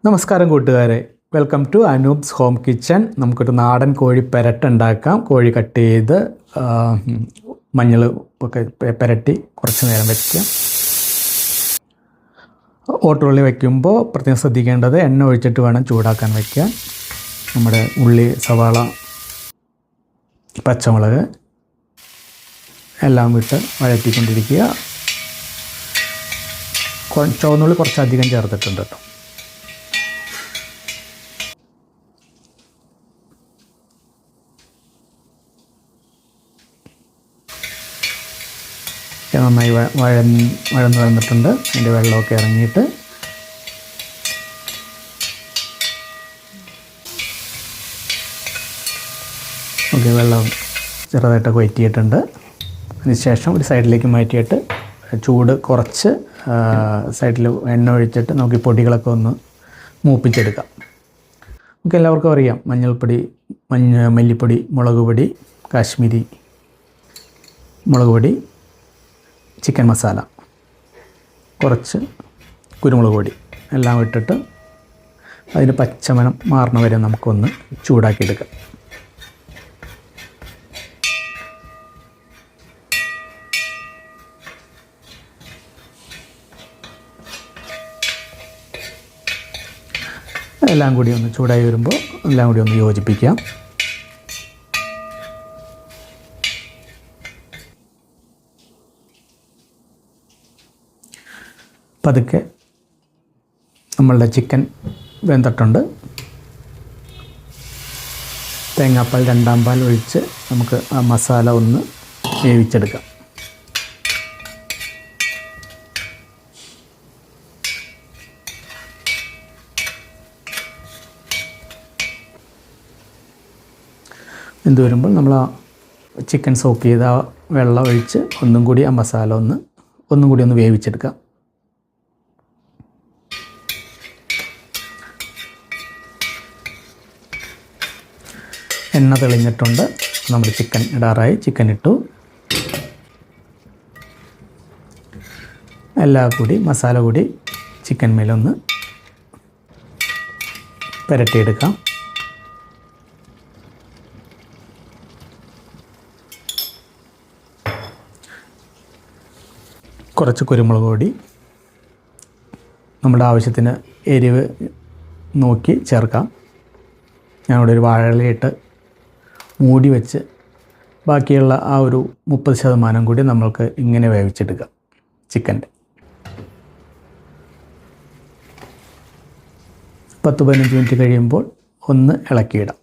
നമസ്കാരം കൂട്ടുകാരെ, welcome to അനൂപ്സ് home kitchen. നമുക്കൊരു നാടൻ കോഴി പെരട്ട് ഉണ്ടാക്കാം. കോഴി കട്ട് ചെയ്ത് മഞ്ഞൾ ഒക്കെ പെരട്ടി കുറച്ച് നേരം വയ്ക്കാം. ഓട്ടുള്ളി വയ്ക്കുമ്പോൾ പ്രത്യേകം ശ്രദ്ധിക്കേണ്ടത് എണ്ണ ഒഴിച്ചിട്ട് വേണം ചൂടാക്കാൻ വയ്ക്കാൻ. നമ്മുടെ ഉള്ളി, സവാള, പച്ചമുളക് എല്ലാം വിട്ട് വഴറ്റിക്കൊണ്ടിരിക്കുക. ചുവന്നുള്ളി കുറച്ചധികം ചേർത്തിട്ടുണ്ട് കേട്ടോ. നന്നായി വഴന്ന് വന്നിട്ടുണ്ട്. അതിൻ്റെ വെള്ളമൊക്കെ ഇറങ്ങിയിട്ട് വെള്ളം ചെറുതായിട്ടൊക്കെ വറ്റിയിട്ടുണ്ട്. അതിനുശേഷം ഒരു സൈഡിലേക്ക് മാറ്റിയിട്ട് ചൂട് കുറച്ച് സൈഡിൽ എണ്ണ ഒഴിച്ചിട്ട് നമുക്ക് ഈ പൊടികളൊക്കെ ഒന്ന് മൂപ്പിച്ചെടുക്കാം. നമുക്ക് എല്ലാവർക്കും അറിയാം, മഞ്ഞൾപ്പൊടി, മല്ലിപ്പൊടി, മുളക് പൊടി, കാശ്മീരി മുളക് പൊടി, ചിക്കൻ മസാല, കുറച്ച് കുരുമുളക് പൊടി എല്ലാം ഇട്ടിട്ട് അതിന് പച്ചമണം മാറണ വരെ നമുക്കൊന്ന് ചൂടാക്കിയെടുക്കാം. എല്ലാം കൂടി ഒന്ന് ചൂടായി വരുമ്പോൾ എല്ലാം കൂടി ഒന്ന് യോജിപ്പിക്കാം. പതുക്കെ നമ്മളുടെ ചിക്കൻ വെന്തിട്ടുണ്ട്. തേങ്ങാപ്പാൽ 2-ാം പാൽ ഒഴിച്ച് നമുക്ക് ആ മസാല ഒന്ന് വേവിച്ചെടുക്കാം. വെന്ത് വരുമ്പോൾ നമ്മൾ ആ ചിക്കൻ സോക്ക് ചെയ്ത ആ വെള്ളം ഒഴിച്ച് ഒന്നും കൂടി ആ മസാല ഒന്നും കൂടി ഒന്ന് വേവിച്ചെടുക്കാം. എണ്ണ തെളിഞ്ഞിട്ടുണ്ട്. നമ്മുടെ ചിക്കൻ ഇടാറായി. ചിക്കൻ ഇട്ടു. എല്ലാം കൂടി മസാല കൂടി ചിക്കൻ മേലൊന്ന് പുരട്ടിയെടുക്കാം. കുറച്ച് കുരുമുളക് പൊടി, നമ്മുടെ ആവശ്യത്തിന് എരിവ് നോക്കി ചേർക്കാം. ഞാനിവിടെ ഒരു വാഴയിലയിട്ട് മൂടി വെച്ച് ബാക്കിയുള്ള ആ ഒരു 30% കൂടി നമ്മൾക്ക് ഇങ്ങനെ വേവിച്ചെടുക്കാം. ചിക്കൻ്റെ 10-15 മിനിറ്റ് കഴിയുമ്പോൾ ഒന്ന് ഇളക്കിയിടാം.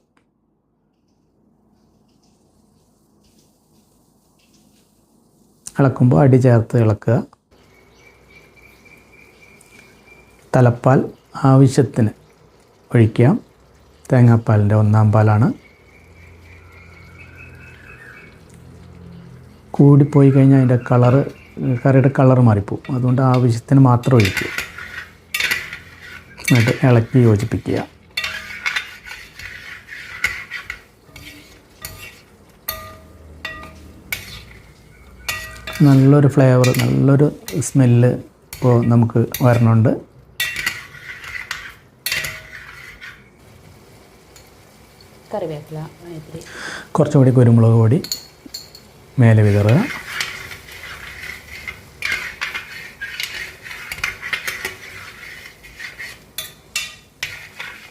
ഇളക്കുമ്പോൾ അടി ചേർത്ത് ഇളക്കുക. തലപ്പാൽ ആവശ്യത്തിന് ഒഴിക്കാം. തേങ്ങാപ്പാലിൻ്റെ 1-ാം പാലാണ്. കൂടിപ്പോയി കഴിഞ്ഞാൽ അതിൻ്റെ കറിയുടെ കളറ് മാറിപ്പോവും. അതുകൊണ്ട് ആവശ്യത്തിന് മാത്രം ഒഴിക്കുക. എന്നിട്ട് ഇളക്കി യോജിപ്പിക്കുക. നല്ലൊരു ഫ്ലേവർ, നല്ലൊരു സ്മെല്ല് ഇപ്പോൾ നമുക്ക് വരണുണ്ട്. കുറച്ചുകൂടി കുരുമുളക് പൊടി മേലെ വിതറുക.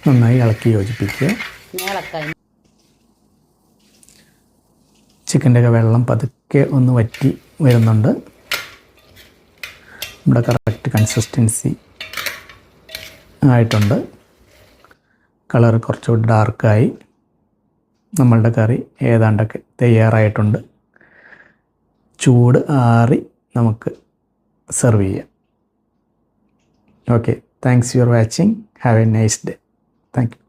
നന്നായി ഇളക്കി യോജിപ്പിക്കുക. ചിക്കൻ്റെയൊക്കെ വെള്ളം പതുക്കെ ഒന്ന് വറ്റി വരുന്നുണ്ട്. നമ്മുടെ കറക്റ്റ് കൺസിസ്റ്റൻസി ആയിട്ടുണ്ട്. കളർ കുറച്ചുകൂടി ഡാർക്കായി. നമ്മളുടെ കറി ഏതാണ്ടൊക്കെ തയ്യാറായിട്ടുണ്ട്. ചൂട് ആറി നമുക്ക് സെർവ് ചെയ്യാം. Okay, thanks for watching. Have A nice day. Thank you.